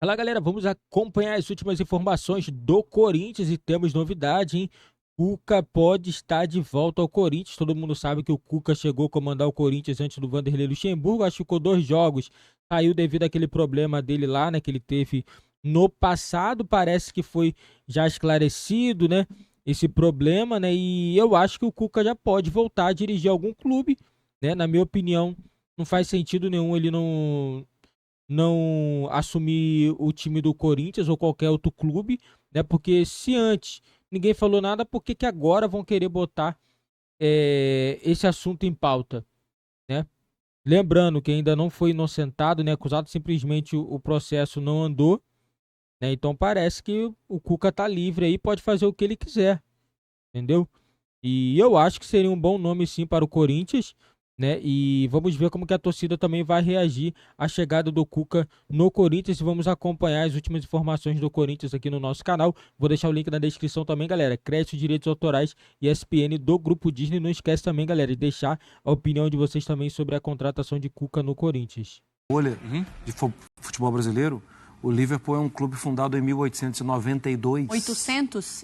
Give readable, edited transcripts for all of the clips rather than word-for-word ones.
Fala galera, vamos acompanhar as últimas informações do Corinthians e temos novidade, hein? Cuca pode estar de volta ao Corinthians. Todo mundo sabe que o Cuca chegou a comandar o Corinthians antes do Vanderlei Luxemburgo. Acho que ficou 2 jogos, saiu devido àquele problema dele lá, né? Que ele teve no passado. Parece que foi já esclarecido, né? Esse problema, né? E eu acho que o Cuca já pode voltar a dirigir algum clube, né? Na minha opinião, não faz sentido nenhum ele não assumir o time do Corinthians ou qualquer outro clube, né? Porque se antes ninguém falou nada, por que que agora vão querer botar esse assunto em pauta, né? Lembrando que ainda não foi inocentado, né? Acusado, simplesmente o processo não andou, né? Então parece que o Cuca tá livre aí, pode fazer o que ele quiser, entendeu? E eu acho que seria um bom nome sim para o Corinthians, né? E vamos ver como que a torcida também vai reagir à chegada do Cuca no Corinthians e vamos acompanhar as últimas informações do Corinthians aqui no nosso canal. Vou deixar o link na descrição também, galera. Crédito, direitos autorais e ESPN do Grupo Disney. Não esquece também, galera, de deixar a opinião de vocês também sobre a contratação de Cuca no Corinthians. Olha, de futebol brasileiro, o Liverpool é um clube fundado em 1892.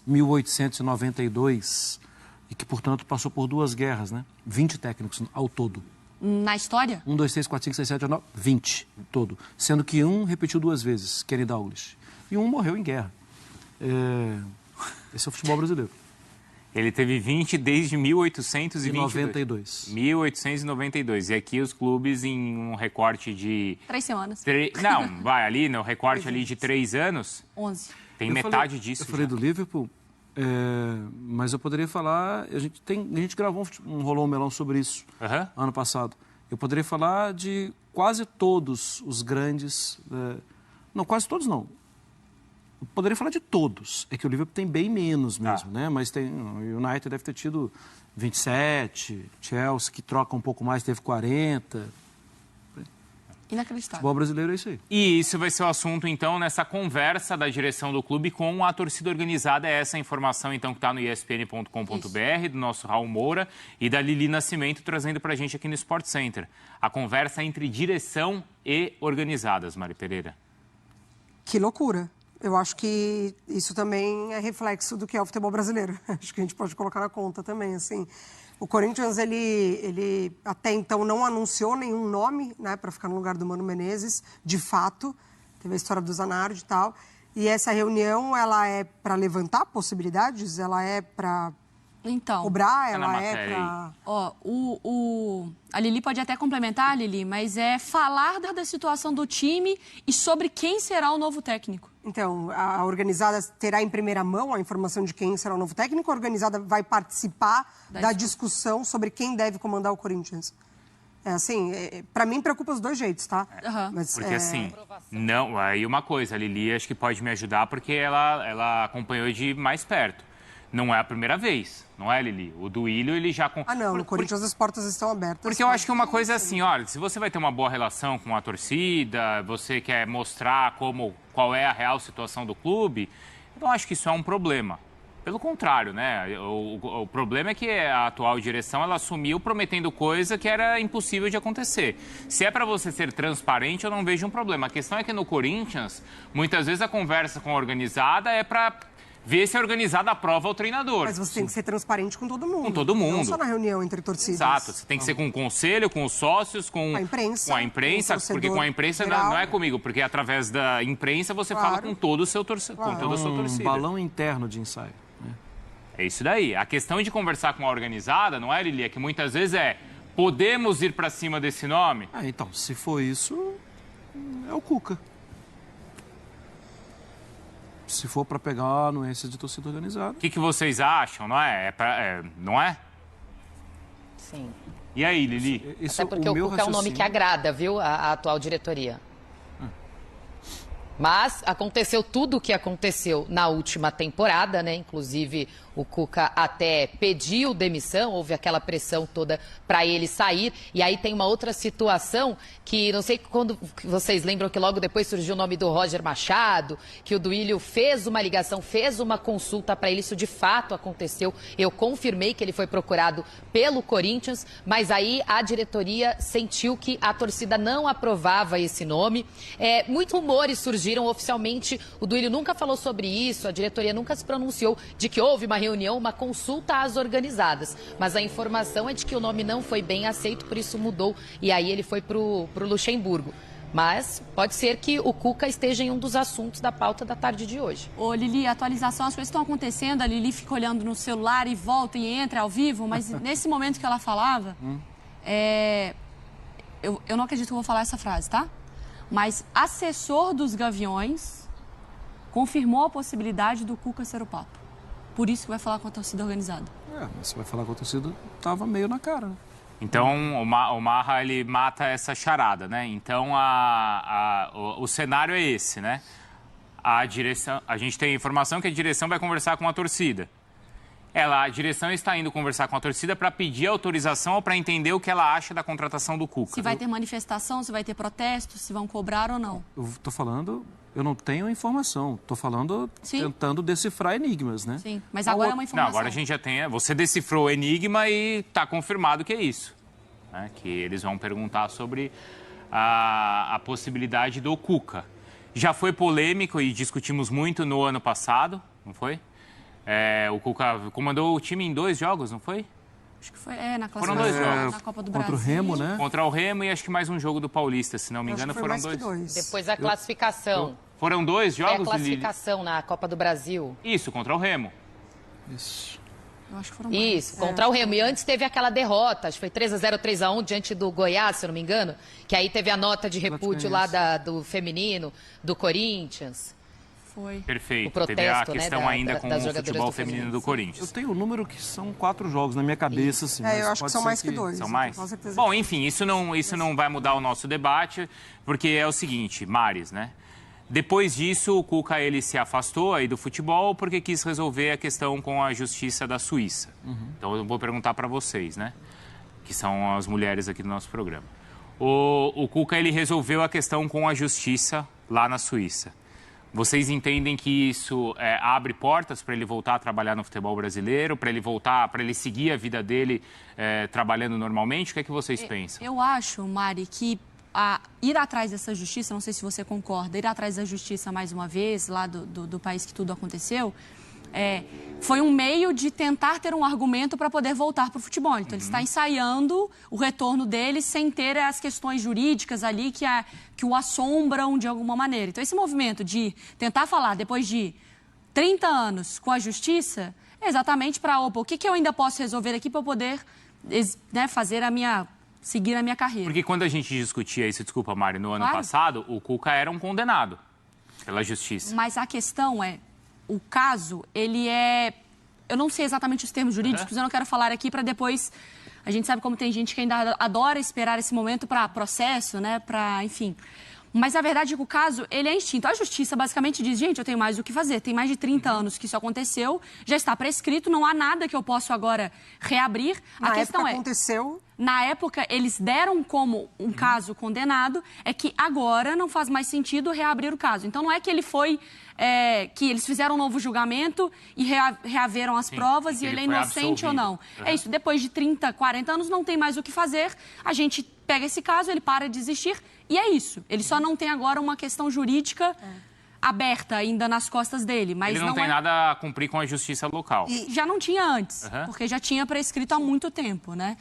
1892. E que, portanto, passou por 2 guerras, né? 20 técnicos ao todo. Na história? 1, 2, 3, 4, 5, 6, 7, 8, 9, 20 ao todo. Sendo que um repetiu 2 vezes, Kenny Dalglish. E um morreu em guerra. Esse é o futebol brasileiro. Ele teve 20 desde 1892. 92. 1892. E aqui os clubes em um recorte de... 3 semanas. Não, vai ali, no recorte ali de 3 anos. 11. Tem metade disso. Eu falei do Liverpool, mas eu poderia falar... A gente gravou rolou um melão sobre isso ano passado. Eu poderia falar de quase todos os grandes... não, quase todos não. Eu poderia falar de todos. É que o Liverpool tem bem menos mesmo, né? Mas tem, o United deve ter tido 27, Chelsea, que troca um pouco mais, teve 40. Inacreditável. Futebol brasileiro é isso aí. E isso vai ser o assunto, então, nessa conversa da direção do clube com a torcida organizada. É essa informação, então, que está no espn.com.br, do nosso Raul Moura e da Lili Nascimento, trazendo para a gente aqui no Sport Center. A conversa entre direção e organizadas, Mari Pereira. Que loucura. Eu acho que isso também é reflexo do que é o futebol brasileiro. Acho que a gente pode colocar na conta também, assim. O Corinthians, ele até então não anunciou nenhum nome, né, para ficar no lugar do Mano Menezes, de fato. Teve a história do Zanardi e tal. E essa reunião, ela é para levantar possibilidades? Ela é para cobrar? Ela é para... A Lili pode até complementar, Lili, mas é falar da situação do time e sobre quem será o novo técnico. Então, a organizada terá em primeira mão a informação de quem será o novo técnico? A organizada vai participar da discussão sobre quem deve comandar o Corinthians? Para mim, preocupa os 2 jeitos, tá? Mas, porque assim, não, aí uma coisa, a Lili acho que pode me ajudar porque ela acompanhou de mais perto. Não é a primeira vez, não é, Lili? O Duílio, ele já... não, no Corinthians as portas estão abertas. Porque eu acho que uma coisa é assim, olha, se você vai ter uma boa relação com a torcida, você quer mostrar qual é a real situação do clube, eu não acho que isso é um problema. Pelo contrário, né? O problema é que a atual direção, ela assumiu prometendo coisa que era impossível de acontecer. Se é para você ser transparente, eu não vejo um problema. A questão é que no Corinthians, muitas vezes a conversa com a organizada é para... ver se a organizada aprova o treinador. Mas você tem que ser transparente com todo mundo. Com todo mundo. Não só na reunião entre torcidas. Exato. Você tem que ser com o conselho, com os sócios, com a imprensa. Com a imprensa, porque com a imprensa não é comigo, porque através da imprensa você fala com todo o seu torcedor, com toda a sua torcida. Um balão interno de ensaio. Né? É isso daí. A questão de conversar com a organizada, não é, Lili? É que muitas vezes podemos ir para cima desse nome? Então, se for isso, é o Cuca. Se for para pegar a anuência de torcida organizada. O que vocês acham, não é? Não é? Sim. E aí, Lili? Até porque o Cuca é um nome que agrada, viu, a atual diretoria. Mas aconteceu tudo o que aconteceu na última temporada, né? Inclusive, o Cuca até pediu demissão, houve aquela pressão toda para ele sair. E aí tem uma outra situação que, não sei quando vocês lembram que logo depois surgiu o nome do Roger Machado, que o Duílio fez uma ligação, fez uma consulta para ele, isso de fato aconteceu. Eu confirmei que ele foi procurado pelo Corinthians, mas aí a diretoria sentiu que a torcida não aprovava esse nome. Muitos rumores surgiram pediram oficialmente. O Duílio nunca falou sobre isso, a diretoria nunca se pronunciou de que houve uma reunião, uma consulta às organizadas. Mas a informação é de que o nome não foi bem aceito, por isso mudou. E aí ele foi para o Luxemburgo. Mas pode ser que o Cuca esteja em um dos assuntos da pauta da tarde de hoje. Ô, Lili, atualização, as coisas estão acontecendo, a Lili fica olhando no celular e volta e entra ao vivo, mas nesse momento que ela falava, eu não acredito que eu vou falar essa frase, tá? Mas assessor dos Gaviões confirmou a possibilidade do Cuca ser o Papo. Por isso que vai falar com a torcida organizada. Mas se vai falar com a torcida, tava meio na cara, né? Então, o Marra, ele mata essa charada, né? Então, o cenário é esse, né? A gente tem a informação que a direção vai conversar com a torcida. A direção está indo conversar com a torcida para pedir autorização ou para entender o que ela acha da contratação do Cuca. Se vai ter manifestação, se vai ter protesto, se vão cobrar ou não. Eu tô falando, eu não tenho a informação. Tô falando, tentando decifrar enigmas, né? Sim, mas agora é uma informação. Não, agora a gente já tem... Você decifrou o enigma e está confirmado que é isso. Né? Que eles vão perguntar sobre a possibilidade do Cuca. Já foi polêmico e discutimos muito no ano passado, não foi? O Cuca comandou o time em 2 jogos, não foi? Acho que foi, na classificação, foram 2 jogos. na Copa do Contra Brasil. o Remo, né? Contra o Remo e acho que mais um jogo do Paulista, se não me engano, foram mais que 2. dois. Depois a classificação. Foram 2 É a jogos, classificação na Copa do Brasil. Isso, contra o Remo. Isso. Eu acho que foram mais. Isso, contra o Remo. E antes teve aquela derrota, acho que foi 3-0, 3-1 diante do Goiás, se eu não me engano, que aí teve a nota de repúdio lá do feminino, do Corinthians. Foi. Perfeito. O protesto, teve a né, questão ainda com das o jogadoras futebol do feminino do Eu Corinthians. tenho o número que são 4 jogos na minha cabeça, assim. Eu mas acho que pode são ser mais que 2. São eu mais? tenho certeza Bom, que- enfim, isso não vai mudar o nosso debate, porque é o seguinte, Maris, né? Depois disso, o Cuca ele se afastou aí do futebol porque quis resolver a questão com a justiça da Suíça. Então eu vou perguntar para vocês, né? Que são as mulheres aqui do nosso programa. O Cuca ele resolveu a questão com a justiça lá na Suíça. Vocês entendem que isso abre portas para ele voltar a trabalhar no futebol brasileiro, para ele voltar, para ele seguir a vida dele trabalhando normalmente? O que é que vocês pensam? Eu acho, Mari, que ir atrás dessa justiça, não sei se você concorda, ir atrás da justiça mais uma vez, lá do país que tudo aconteceu, foi um meio de tentar ter um argumento para poder voltar para o futebol. Então, ele está ensaiando o retorno dele sem ter as questões jurídicas ali que o assombram de alguma maneira. Então, esse movimento de tentar falar depois de 30 anos com a justiça é exatamente para, o que eu ainda posso resolver aqui para eu poder seguir a minha carreira. Porque quando a gente discutia isso, desculpa, Mari, no ano Claro. passado, o Cuca era um condenado pela justiça. Mas a questão é, o caso, ele é... Eu não sei exatamente os termos jurídicos, eu não quero falar aqui para depois... A gente sabe como tem gente que ainda adora esperar esse momento para processo, né? Para, enfim... Mas a verdade é que o caso, ele é extinto. A justiça basicamente diz, gente, eu tenho mais o que fazer. Tem mais de 30 anos que isso aconteceu, já está prescrito, não há nada que eu possa agora reabrir. Na A questão época aconteceu... Na época, eles deram como um caso condenado, é que agora não faz mais sentido reabrir o caso. Então, não é que ele foi... que eles fizeram um novo julgamento e reaveram as provas que e ele é ele foi inocente ou não. absolvido. É isso, depois de 30, 40 anos, não tem mais o que fazer. A gente pega esse caso, ele para de existir e é isso. Ele só não tem agora uma questão jurídica aberta ainda nas costas dele. Mas Ele não tem nada a cumprir com a justiça local. E já não tinha antes, Uhum. porque já tinha prescrito há muito tempo, né?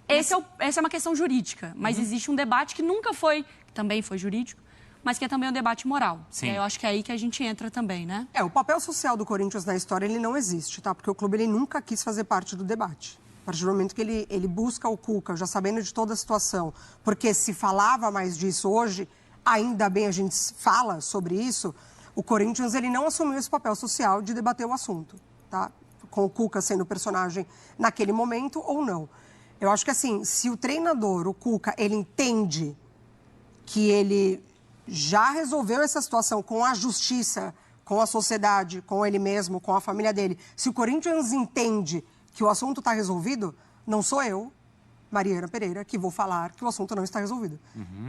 Essa é uma questão jurídica, mas existe um debate que nunca foi, que também foi jurídico, mas que é também um debate moral. Sim. E aí eu acho que é aí que a gente entra também, né? O papel social do Corinthians na história, ele não existe, tá? Porque o clube, ele nunca quis fazer parte do debate. A partir do momento que ele busca o Cuca, já sabendo de toda a situação, porque se falava mais disso hoje, ainda bem a gente fala sobre isso, o Corinthians, ele não assumiu esse papel social de debater o assunto, tá? Com o Cuca sendo o personagem naquele momento ou não. Eu acho que, assim, se o treinador, o Cuca, ele entende que ele já resolveu essa situação com a justiça, com a sociedade, com ele mesmo, com a família dele. Se o Corinthians entende que o assunto está resolvido, não sou eu, Mariana Pereira, que vou falar que o assunto não está resolvido.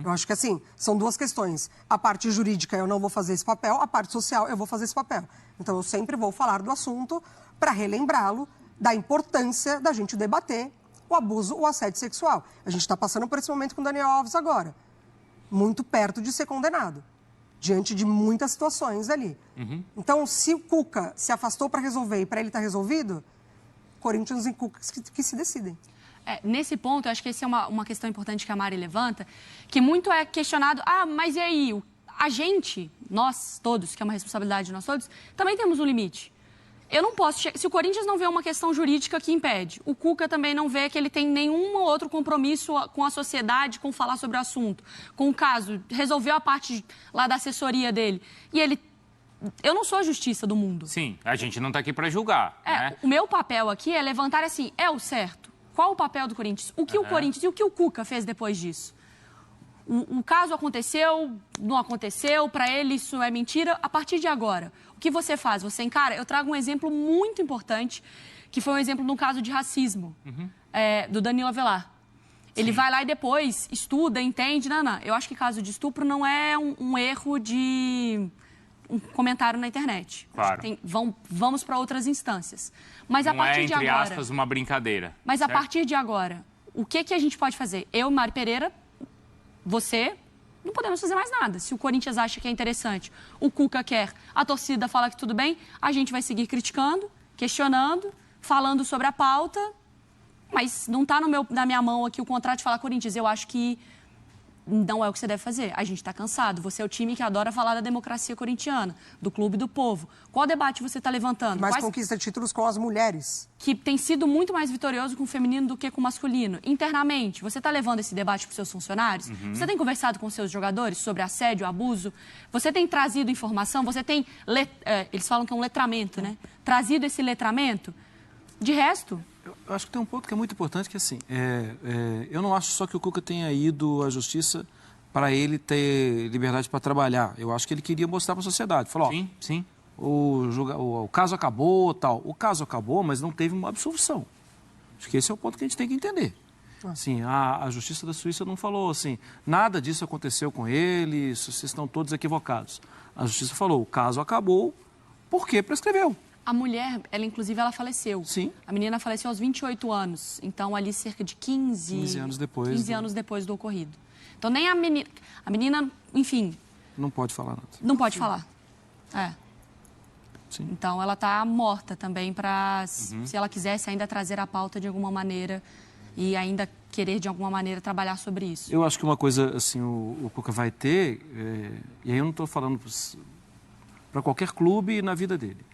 Eu acho que, assim, são duas questões. A parte jurídica, eu não vou fazer esse papel. A parte social, eu vou fazer esse papel. Então, eu sempre vou falar do assunto para relembrá-lo da importância da gente debater o abuso, o assédio sexual. A gente está passando por esse momento com o Daniel Alves agora. Muito perto de ser condenado. diante de muitas situações ali. Então, se o Cuca se afastou para resolver e para ele estar resolvido, Corinthians e Cuca que se decidem. Nesse ponto, eu acho que essa é uma questão importante que a Mari levanta, que muito é questionado, mas e aí, a gente, nós todos, que é uma responsabilidade de nós todos, também temos um limite. Eu não posso... Se o Corinthians não vê uma questão jurídica que impede, o Cuca também não vê que ele tem nenhum outro compromisso com a sociedade, com falar sobre o assunto, com o caso, resolveu a parte lá da assessoria dele. E ele... Eu não sou a justiça do mundo. Sim, a gente não está aqui para julgar. Né? O meu papel aqui é levantar assim, é o certo. Qual o papel do Corinthians? O que o Corinthians e o que o Cuca fez depois disso? O caso aconteceu, não aconteceu, para ele isso é mentira. A partir de agora, o que você faz? Você encara? Eu trago um exemplo muito importante, que foi um exemplo de um caso de racismo, do Danilo Avelar. Ele vai lá e depois estuda, entende, Eu acho que caso de estupro não é um erro de um comentário na internet. Claro. Vamos para outras instâncias. Mas não a partir de entre agora, aspas, uma brincadeira. Mas certo? A partir de agora, o que a gente pode fazer? Eu, Mari Pereira, você, não podemos fazer mais nada. Se o Corinthians acha que é interessante, o Cuca quer, a torcida fala que tudo bem, a gente vai seguir criticando, questionando, falando sobre a pauta, mas não está na minha mão aqui o contrato de falar, Corinthians, eu acho que não é o que você deve fazer. A gente está cansado. Você é o time que adora falar da democracia corintiana, do clube do povo. Qual debate você está levantando? Mais conquista de títulos com as mulheres. Que tem sido muito mais vitorioso com o feminino do que com o masculino. Internamente, você está levando esse debate para os seus funcionários? Você tem conversado com os seus jogadores sobre assédio, abuso? Você tem trazido informação? Você tem... eles falam que é um letramento, né? Trazido esse letramento? De resto... Eu acho que tem um ponto que é muito importante, que assim, eu não acho só que o Cuca tenha ido à justiça para ele ter liberdade para trabalhar. Eu acho que ele queria mostrar para a sociedade. Falou, sim. O caso acabou, tal. O caso acabou, mas não teve uma absolução. Acho que esse é o ponto que a gente tem que entender. Assim, a Justiça da Suíça não falou assim, nada disso aconteceu com ele, vocês estão todos equivocados. A Justiça falou, o caso acabou porque prescreveu. A mulher, inclusive, ela faleceu. Sim. A menina faleceu aos 28 anos. Então, ali cerca de 15 anos depois. 15 anos depois do ocorrido. Então, nem a menina, enfim... Não pode falar nada. Não pode falar. Sim. Então, ela está morta também para, se ela quisesse ainda trazer a pauta de alguma maneira e ainda querer, de alguma maneira, trabalhar sobre isso. Eu acho que uma coisa, assim, o Cuca vai ter, e aí eu não estou falando para qualquer clube na vida dele.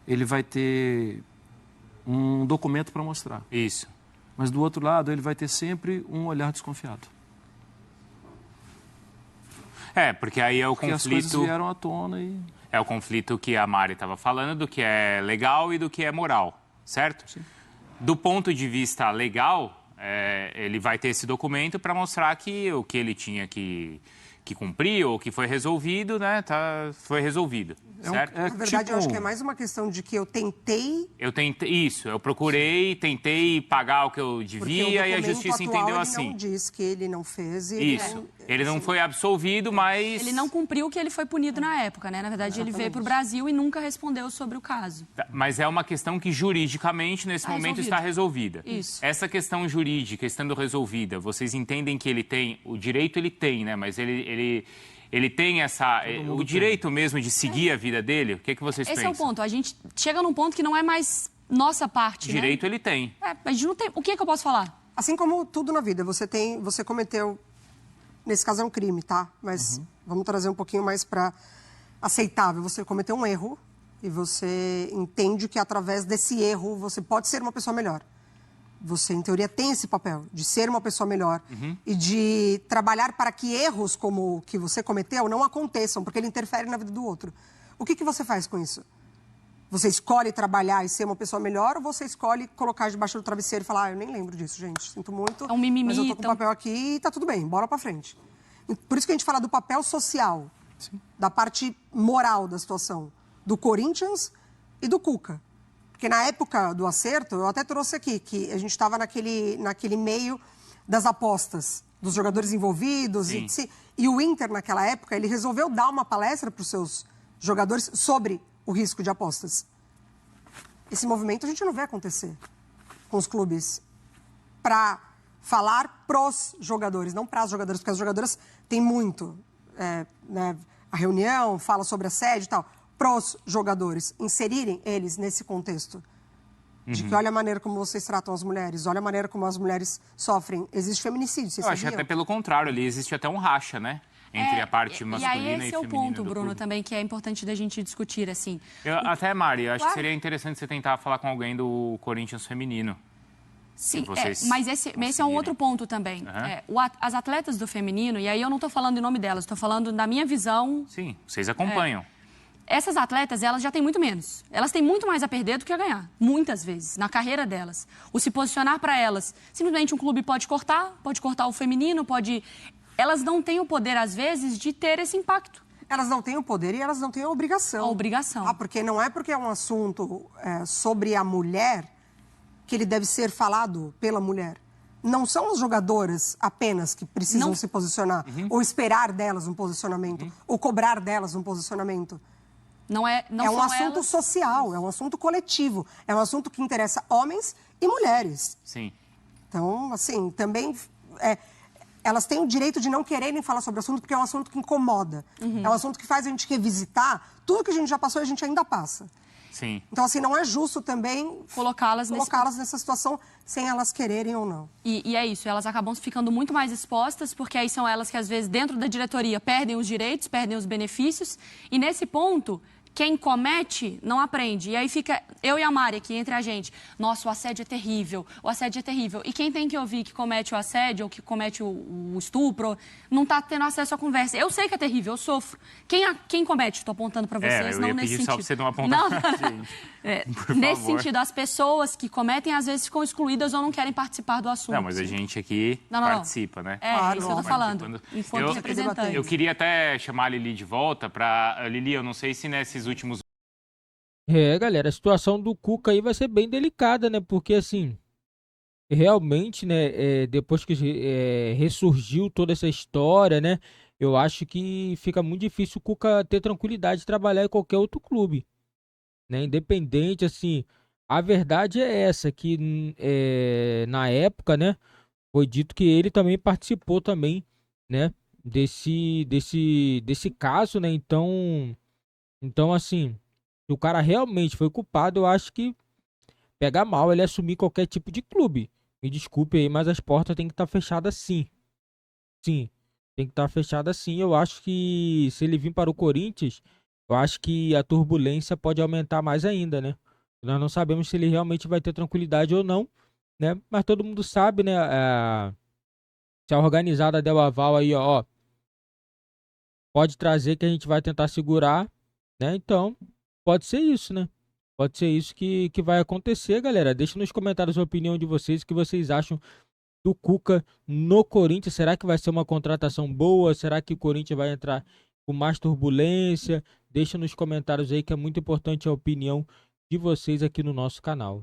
Ele vai ter um documento para mostrar. Isso. Mas, do outro lado, ele vai ter sempre um olhar desconfiado. Porque aí é o porque conflito... as coisas vieram à tona e... É o conflito que a Mari estava falando, do que é legal e do que é moral, certo? Sim. Do ponto de vista legal, ele vai ter esse documento para mostrar que o que ele tinha que cumprir ou que foi resolvido, né, foi resolvido, certo? Na verdade, eu acho que é mais uma questão de que eu tentei... Eu procurei, tentei pagar o que eu devia e a justiça entendeu assim. Ele não diz que ele não fez. Ele não foi absolvido, mas... Ele não cumpriu o que ele foi punido na época, né? Na verdade, ele veio para o Brasil e nunca respondeu sobre o caso. Mas é uma questão que juridicamente, nesse momento, está resolvida. Isso. Essa questão jurídica estando resolvida, vocês entendem que ele tem... O direito ele tem, né? Mas ele tem o direito mesmo de seguir a vida dele? O que vocês pensam? Esse é o ponto. A gente chega num ponto que não é mais nossa parte, direito ele tem. A gente não tem... O que eu posso falar? Assim como tudo na vida, você cometeu... Nesse caso é um crime, tá? Mas vamos trazer um pouquinho mais para aceitável. Você cometeu um erro e você entende que através desse erro você pode ser uma pessoa melhor. Você, em teoria, tem esse papel de ser uma pessoa melhor e de trabalhar para que erros como o que você cometeu não aconteçam, porque ele interfere na vida do outro. O que você faz com isso? Você escolhe trabalhar e ser uma pessoa melhor ou você escolhe colocar debaixo do travesseiro e falar, eu nem lembro disso, gente, sinto muito, é um mimimi, mas eu tô com o papel aqui e tá tudo bem, bora pra frente. Por isso que a gente fala do papel social, da parte moral da situação, do Corinthians e do Cuca. Porque na época do acerto, eu até trouxe aqui, que a gente estava naquele meio das apostas, dos jogadores envolvidos. E o Inter, naquela época, ele resolveu dar uma palestra para os seus jogadores sobre o risco de apostas. Esse movimento a gente não vê acontecer com os clubes para falar pros jogadores, não para as jogadoras, porque as jogadoras têm muito, a reunião, fala sobre assédio e tal, pros jogadores inserirem eles nesse contexto. De que olha a maneira como vocês tratam as mulheres, olha a maneira como as mulheres sofrem. Existe feminicídio, vocês Eu acho sabiam? até pelo contrário, ali existe até um racha, né? Entre a parte masculina e feminina. E aí esse é o ponto, Bruno, também, que é importante da gente discutir, assim. Até, Mari, eu acho Claro. que seria interessante você tentar falar com alguém do Corinthians feminino. Sim, vocês mas esse é um outro ponto também. As atletas do feminino, e aí eu não estou falando em nome delas, estou falando da minha visão. Sim, vocês acompanham. Essas atletas, elas já têm muito menos. Elas têm muito mais a perder do que a ganhar, muitas vezes, na carreira delas. O se posicionar para elas, simplesmente um clube pode cortar o feminino, pode... Elas não têm o poder, às vezes, de ter esse impacto. Elas não têm o poder e elas não têm a obrigação. A obrigação. Porque não é porque é um assunto sobre a mulher que ele deve ser falado pela mulher. Não são as jogadoras apenas que precisam se posicionar, ou esperar delas um posicionamento, ou cobrar delas um posicionamento. Não é um assunto social, é um assunto coletivo, é um assunto que interessa homens e mulheres. Sim. Então, assim, também elas têm o direito de não quererem falar sobre o assunto porque é um assunto que incomoda. É um assunto que faz a gente revisitar tudo que a gente já passou e a gente ainda passa. Sim. Então, assim, não é justo também colocá-las nessa situação sem elas quererem ou não. E é isso, elas acabam ficando muito mais expostas, porque aí são elas que, às vezes, dentro da diretoria, perdem os direitos, perdem os benefícios. E, nesse ponto, quem comete não aprende. E aí fica eu e a Mari aqui entre a gente. Nossa, o assédio é terrível, o assédio é terrível. E quem tem que ouvir que comete o assédio ou que comete o estupro não está tendo acesso à conversa. Eu sei que é terrível, eu sofro. Quem comete? Estou apontando para vocês, não nesse sentido. Só para você não apontar pra gente. Nesse sentido, as pessoas que cometem, às vezes, ficam excluídas ou não querem participar do assunto. Não, mas a gente aqui participa, né? Claro, isso que eu tô falando. Enquanto representante. Eu queria até chamar a Lili de volta para... Lili, eu não sei se nesses últimos... Galera, a situação do Cuca aí vai ser bem delicada, né? Porque, assim, realmente, né, depois que ressurgiu toda essa história, né? Eu acho que fica muito difícil o Cuca ter tranquilidade de trabalhar em qualquer outro clube, né? Independente, assim, a verdade é essa, que na época, né, foi dito que ele também participou também, né, desse caso, né? Então, assim, se o cara realmente foi culpado, eu acho que pega mal ele assumir qualquer tipo de clube. Me desculpe aí, mas as portas têm que estar fechadas sim. Sim, tem que estar fechadas sim. Eu acho que se ele vir para o Corinthians, eu acho que a turbulência pode aumentar mais ainda, né? Nós não sabemos se ele realmente vai ter tranquilidade ou não, né? Mas todo mundo sabe, né? Se a organizada der o aval aí, ó, pode trazer que a gente vai tentar segurar, né? Então, pode ser isso, né? Pode ser isso que vai acontecer, galera. Deixa nos comentários a opinião de vocês, o que vocês acham do Cuca no Corinthians. Será que vai ser uma contratação boa? Será que o Corinthians vai entrar com mais turbulência? Deixa nos comentários aí que é muito importante a opinião de vocês aqui no nosso canal.